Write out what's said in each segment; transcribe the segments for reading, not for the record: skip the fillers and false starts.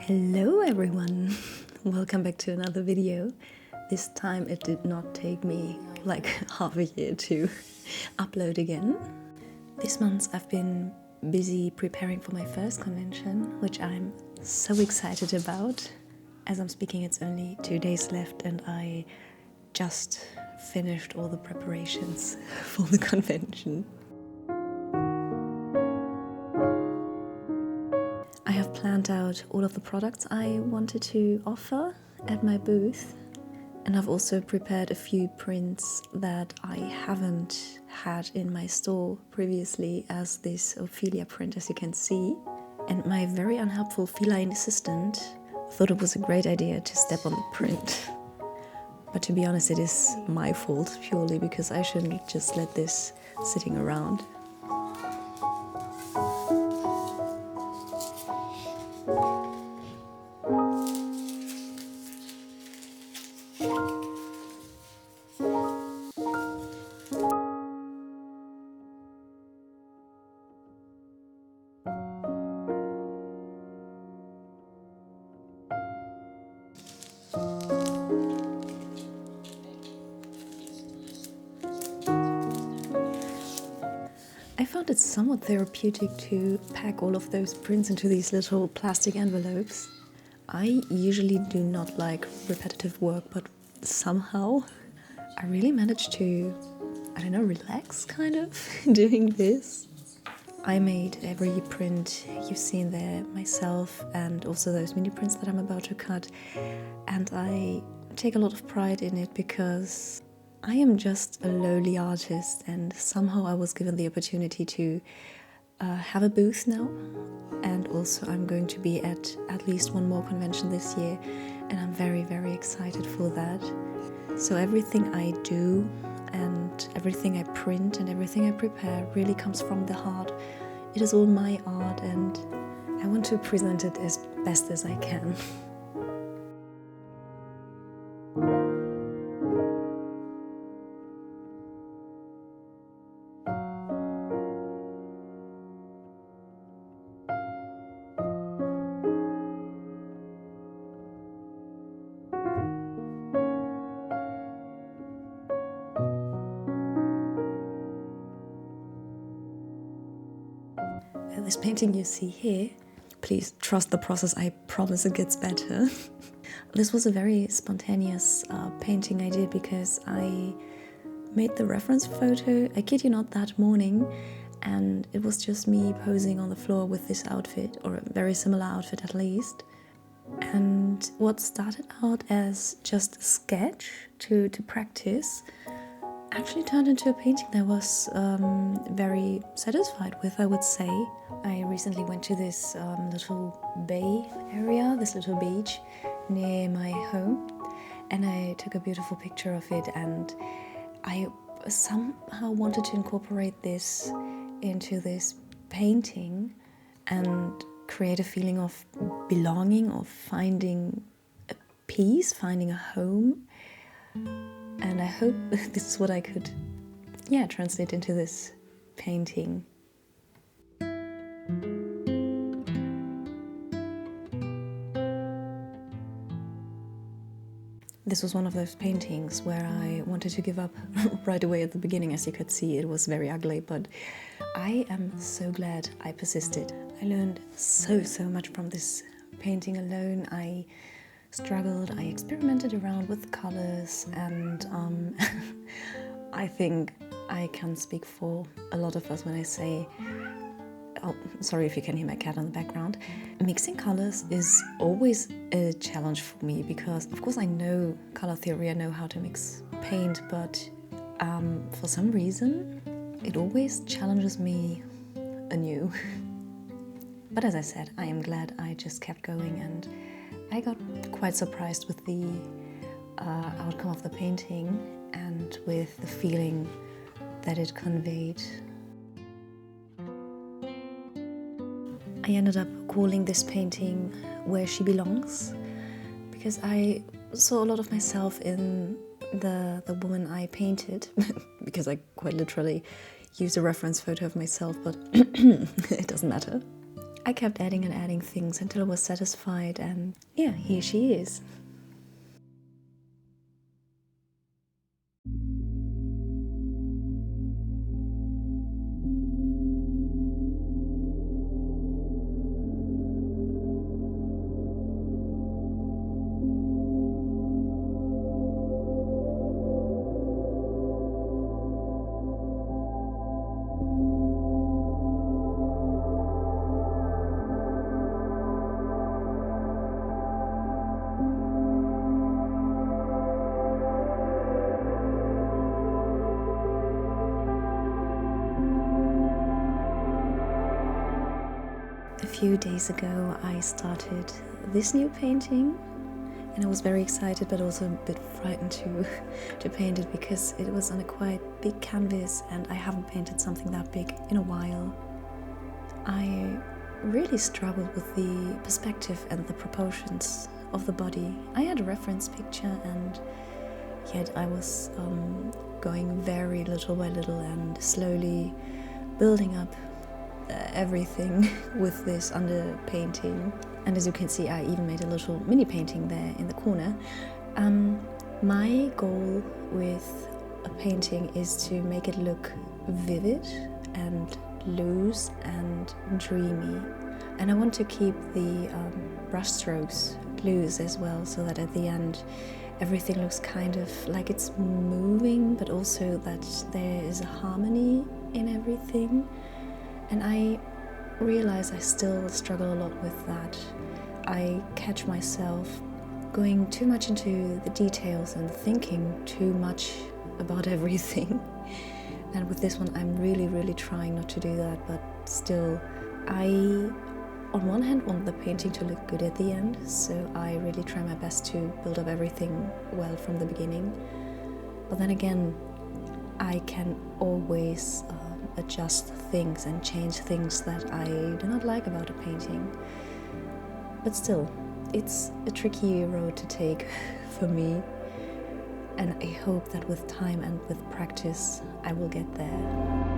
Hello everyone, welcome back to another video. This time it did not take me like half a year to upload again. This month I've been busy preparing for my first convention, which I'm so excited about. As I'm speaking, it's only 2 days left and I just finished all the preparations for the convention. I have planned out all of the products I wanted to offer at my booth, and I've also prepared a few prints that I haven't had in my store previously, as this Ophelia print, as you can see. And my very unhelpful feline assistant thought it was a great idea to step on the print. But to be honest, it is my fault purely because I shouldn't just let this sitting around. I found it somewhat therapeutic to pack all of those prints into these little plastic envelopes. I usually do not like repetitive work, but somehow I really managed to, I don't know, relax kind of doing this. I made every print you've seen there myself, and also those mini prints that I'm about to cut, and I take a lot of pride in it because I am just a lowly artist, and somehow I was given the opportunity to have a booth now, and also I'm going to be at least one more convention this year, and I'm very, very excited for that. So everything I do and everything I print and everything I prepare really comes from the heart. It is all my art and I want to present it as best as I can. This painting you see here, please trust the process, I promise it gets better. This was a very spontaneous painting I did because I made the reference photo, I kid you not, that morning, and it was just me posing on the floor with this outfit, or a very similar outfit at least. And what started out as just a sketch to practice actually turned into a painting that I was very satisfied with, I would say. I recently went to this little bay area, this little beach near my home, and I took a beautiful picture of it, and I somehow wanted to incorporate this into this painting and create a feeling of belonging, of finding a peace, finding a home. And I hope this is what I could, translate into this painting. This was one of those paintings where I wanted to give up right away at the beginning. As you could see, it was very ugly, but I am so glad I persisted. I learned so much from this painting alone. I struggled, I experimented around with colors, and I think I can speak for a lot of us when I say, oh, sorry if you can hear my cat in the background, mixing colors is always a challenge for me because of course I know color theory, I know how to mix paint, but for some reason it always challenges me anew. But as I said, I am glad I just kept going, and I got quite surprised with the outcome of the painting and with the feeling that it conveyed. I ended up calling this painting Where She Belongs because I saw a lot of myself in the woman I painted because I quite literally used a reference photo of myself, but it doesn't matter. I kept adding and adding things until I was satisfied, and yeah, here she is. A few days ago I started this new painting, and I was very excited but also a bit frightened to paint it because it was on a quite big canvas and I haven't painted something that big in a while. I really struggled with the perspective and the proportions of the body. I had a reference picture and yet I was going very little by little and slowly building up everything with this under painting. And as you can see, I even made a little mini painting there in the corner. My goal with a painting is to make it look vivid and loose and dreamy, and I want to keep the brush strokes loose as well, so that at the end everything looks kind of like it's moving, but also that there is a harmony in everything. And I realize I still struggle a lot with that. I catch myself going too much into the details and thinking too much about everything. And with this one, I'm really trying not to do that, but still, I, on one hand, want the painting to look good at the end, so I really try my best to build up everything well from the beginning. But then again, I can always adjust things and change things that I do not like about a painting. But still, it's a tricky road to take for me, and I hope that with time and with practice I will get there.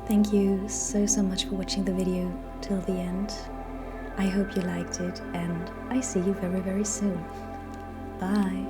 Thank you so much for watching the video till the end. I hope you liked it, and I see you very soon. Bye!